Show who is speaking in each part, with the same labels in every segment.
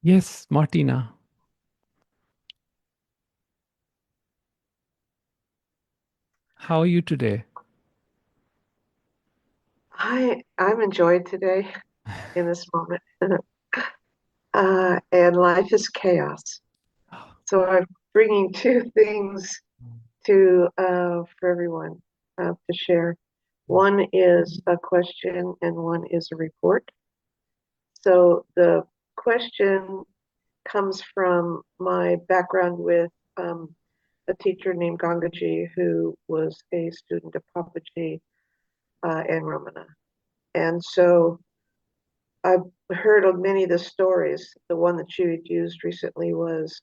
Speaker 1: Yes, Martina, how are you today?
Speaker 2: I'm enjoyed today in this moment. And life is chaos. So I'm bringing two things to for everyone to share. One is a question and one is a report. So the question comes from my background with a teacher named Gangaji who was a student of Papaji and Ramana. And so I've heard of many of the stories. The one that you had used recently was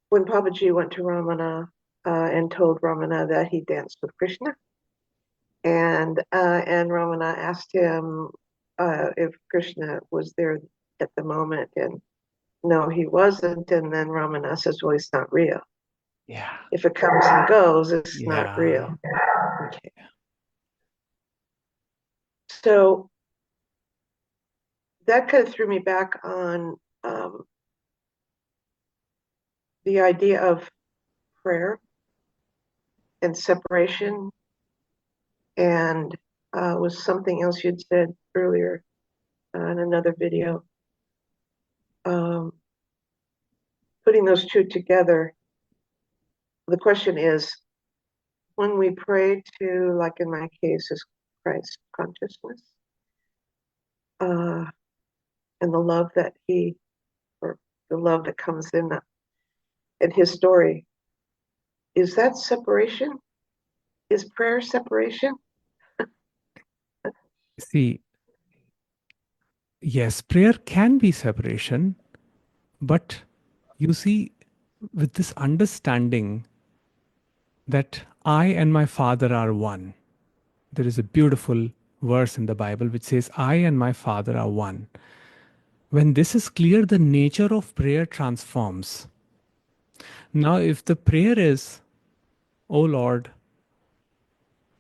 Speaker 2: when Papaji went to Ramana and told Ramana that he danced with Krishna, and Ramana asked him if Krishna was there at the moment, and no, he wasn't. And then Ramana says, "Well, he's not real.
Speaker 1: Yeah,
Speaker 2: If it comes and goes, it's not
Speaker 1: yeah.
Speaker 2: real." Okay. So that kind of threw me back on um, the idea of prayer and separation, and was something else you'd said earlier in another video. Um, Putting those two together, the question is when we pray to, like in my case, is Christ consciousness uh, and the love that he, or the love that comes in his story, is that separation? Is prayer separation?
Speaker 1: See, yes, prayer can be separation, but you see, with this understanding that I and my Father are one, there is a beautiful verse in the Bible which says, I and my Father are one. When this is clear, the nature of prayer transforms. Now, if the prayer is, Oh Lord,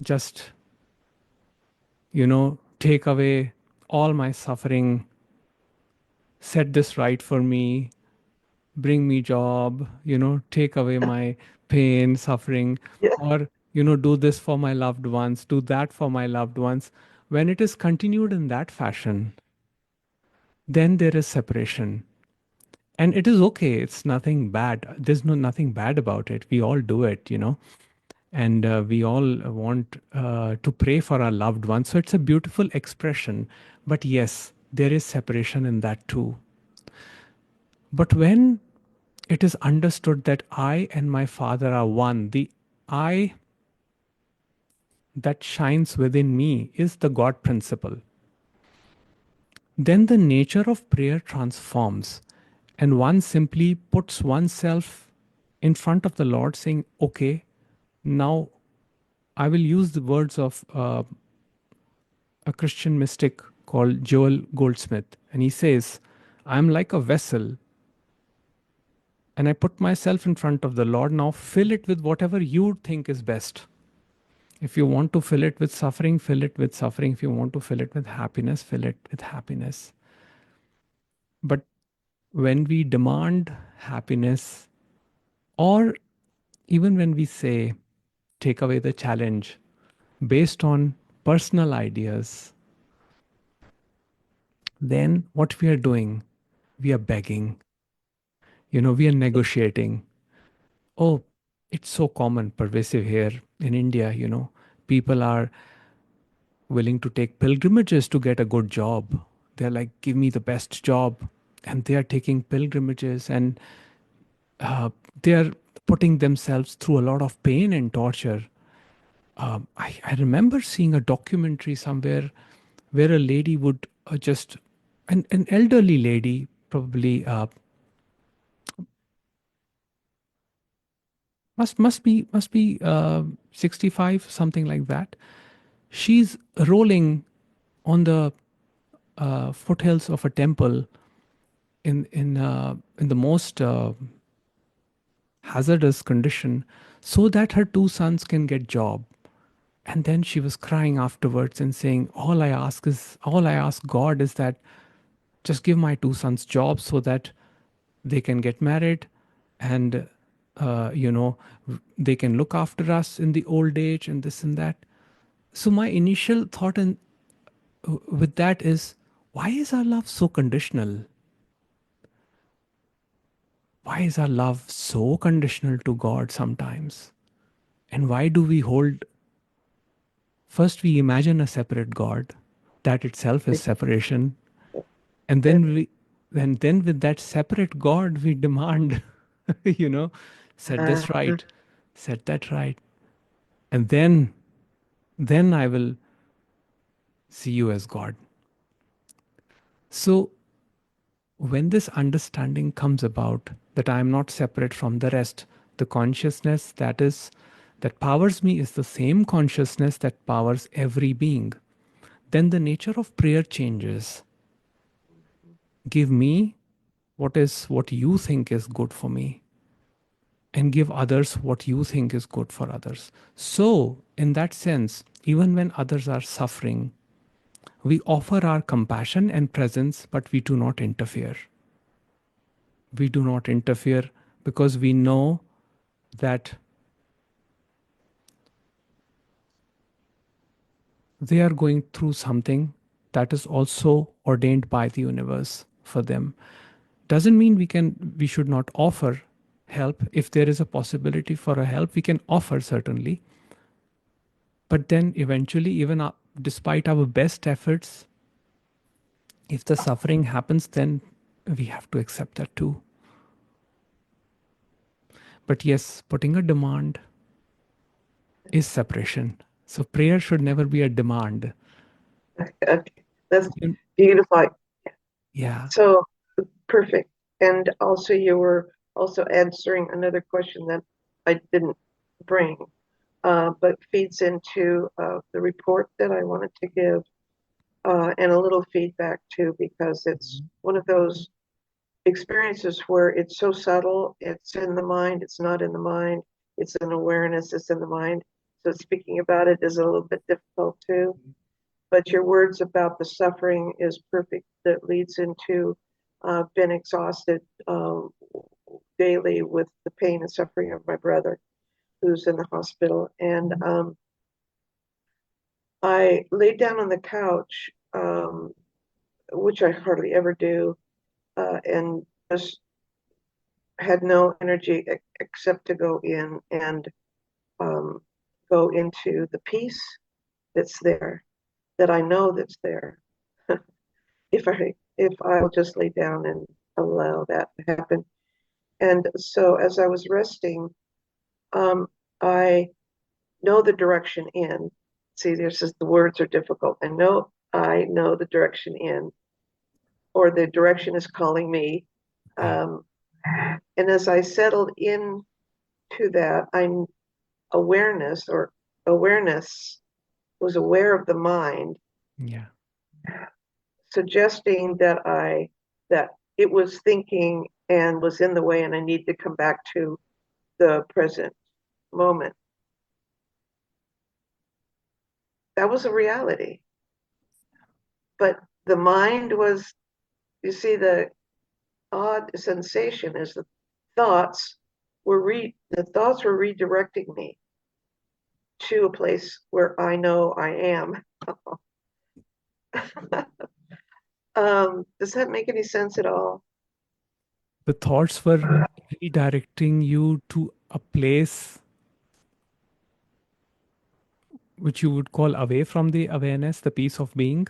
Speaker 1: just, take away all my suffering, set this right for me, bring me job, take away my pain, suffering,
Speaker 2: Yeah.
Speaker 1: or, do this for my loved ones, do that for my loved ones. When it is continued in that fashion, then there is separation. And it is okay. It's nothing bad. There's nothing bad about it. We all do it. And we all want to pray for our loved ones. So it's a beautiful expression. But yes, there is separation in that too. But when it is understood that I and my Father are one, the I that shines within me is the God principle, then the nature of prayer transforms. And one simply puts oneself in front of the Lord, saying, okay, now I will use the words of a Christian mystic called Joel Goldsmith. And he says, I'm like a vessel and I put myself in front of the Lord. Now fill it with whatever you think is best. If you want to fill it with suffering, fill it with suffering. If you want to fill it with happiness, fill it with happiness. But when we demand happiness, or even when we say, take away the challenge based on personal ideas, then what we are doing, we are begging, we are negotiating. Oh, it's so common, pervasive here in India. People are willing to take pilgrimages to get a good job. They're like, give me the best job. And they are taking pilgrimages and they are putting themselves through a lot of pain and torture. I remember seeing a documentary somewhere where a lady would an elderly lady, probably must be 65, something like that. She's rolling on the foothills of a temple in the most hazardous condition, so that her two sons can get job. And then she was crying afterwards and saying, all I ask God is that just give my two sons jobs so that they can get married and you know, they can look after us in the old age and this and that. So my initial thought with that is, why is our love so conditional? Why is our love so conditional to God sometimes? And why do we hold, first we imagine a separate God, that itself is separation. And then with that separate God, we demand, you know, set this right, set that right. And then I will see you as God. So when this understanding comes about that I am not separate from the rest, the consciousness that powers me is the same consciousness that powers every being, then the nature of prayer changes. Give me what you think is good for me, and give others what you think is good for others. So, in that sense, even when others are suffering, we offer our compassion and presence, but we do not interfere. We do not interfere because we know that they are going through something that is also ordained by the universe for them. Doesn't mean we should not offer help. If there is a possibility for a help, we can offer, certainly. But then eventually, even despite our best efforts, if the suffering happens, then we have to accept that too. But yes, putting a demand is separation. So prayer should never be a demand.
Speaker 2: Okay, that's beautiful.
Speaker 1: Yeah.
Speaker 2: So perfect. And also, you were also answering another question that I didn't bring, but feeds into the report that I wanted to give, and a little feedback too, because it's one of those experiences where it's so subtle, it's in the mind, it's not in the mind, it's an awareness, it's in the mind. So speaking about it is a little bit difficult too. But your words about the suffering is perfect. That leads into been exhausted daily with the pain and suffering of my brother who's in the hospital. And I laid down on the couch, which I hardly ever do, and just had no energy except to go in and go into the peace that's there, that I know that's there. if I'll just lay down and allow that to happen. And so as I was resting, I know the direction in. See, there's just the words are difficult. I know the direction in, or the direction is calling me. And as I settled in to that, I'm awareness was aware of the mind.
Speaker 1: Yeah.
Speaker 2: Suggesting that it was thinking and was in the way, and I need to come back to the present moment. That was a reality. But the mind was, you see, the odd sensation is the thoughts were redirecting me to a place where I know I am. Does that make any sense at all?
Speaker 1: The thoughts were redirecting you to a place which you would call away from the awareness, the peace of being.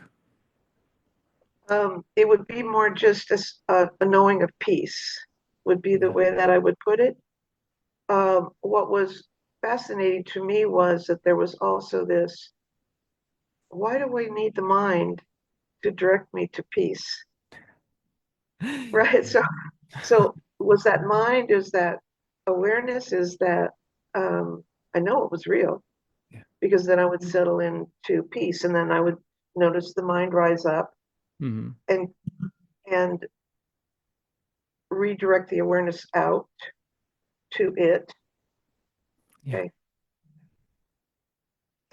Speaker 2: It would be more just a knowing of peace, would be the way that I would put it. What was fascinating to me was that there was also this, why do we need the mind to direct me to peace? Right? So was that mind, is that awareness, is that I know it was real, because then I would settle into peace, and then I would notice the mind rise up and redirect the awareness out to it. Okay.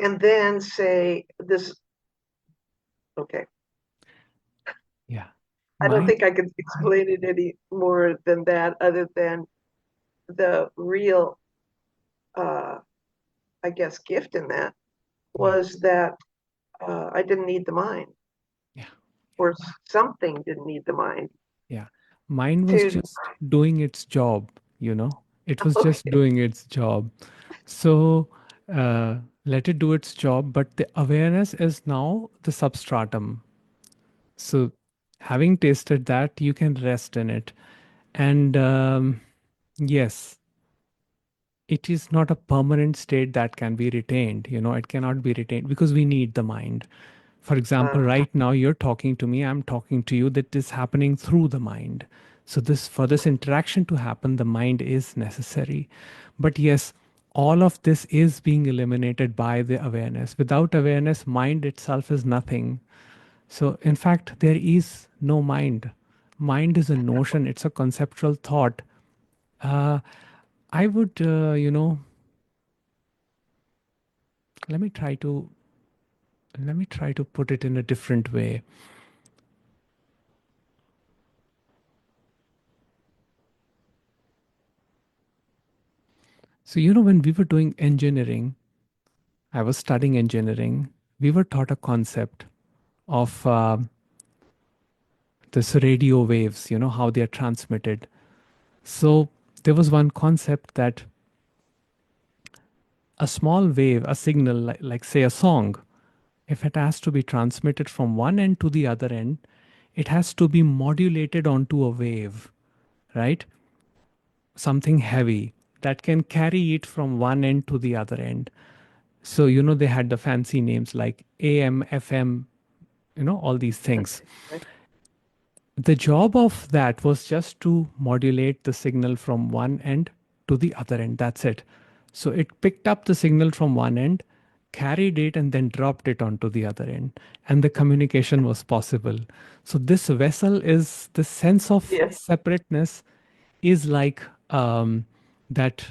Speaker 2: And then say this, okay.
Speaker 1: Yeah.
Speaker 2: I don't
Speaker 1: mind.
Speaker 2: think I can explain it any more than that, other than the real, I guess, gift in that
Speaker 1: Yeah,
Speaker 2: was that I didn't need the mind,
Speaker 1: yeah,
Speaker 2: or something didn't need the mind
Speaker 1: yeah. Mind was
Speaker 2: to.
Speaker 1: just doing its job, you know. It was just
Speaker 2: Okay.
Speaker 1: doing its job. So uh, let it do its job, but the awareness is now the substratum. So having tasted that, you can rest in it. And yes, it is not a permanent state that can be retained. You know, it cannot be retained because we need the mind. For example,
Speaker 2: Uh,
Speaker 1: right now you're talking to me, I'm talking to you, that is happening through the mind. So this, for this interaction to happen, the mind is necessary. But yes, all of this is being eliminated by the awareness. Without awareness, mind itself is nothing. So in fact, there is no mind. Mind is a notion, it's a conceptual thought. uh, I would let me try to let me try to put it in a different way. So, you know, when we were doing engineering, I was studying engineering, we were taught a concept of this radio waves, you know, how they are transmitted. So, there was one concept that a small wave, a signal, like say a song, if it has to be transmitted from one end to the other end, it has to be modulated onto a wave, right? Something heavy that can carry it from one end to the other end. So, you know, they had the fancy names like AM, FM, you know, all these things.
Speaker 2: okay. Right.
Speaker 1: The job of that was just to modulate the signal from one end to the other end. That's it. So it picked up the signal from one end, carried it, and then dropped it onto the other end. And the communication was possible. So this vessel is the sense of
Speaker 2: Yes.
Speaker 1: separateness is like that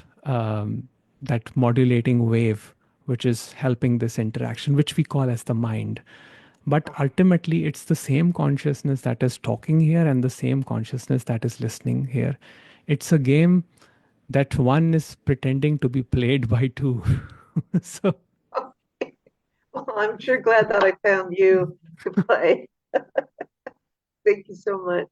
Speaker 1: that modulating wave, which is helping this interaction, which we call as the mind. But ultimately, it's the same consciousness that is talking here and the same consciousness that is listening here. It's a game that one is pretending to be played by two. So,
Speaker 2: Well, I'm sure glad that I found you to play. Thank you so much.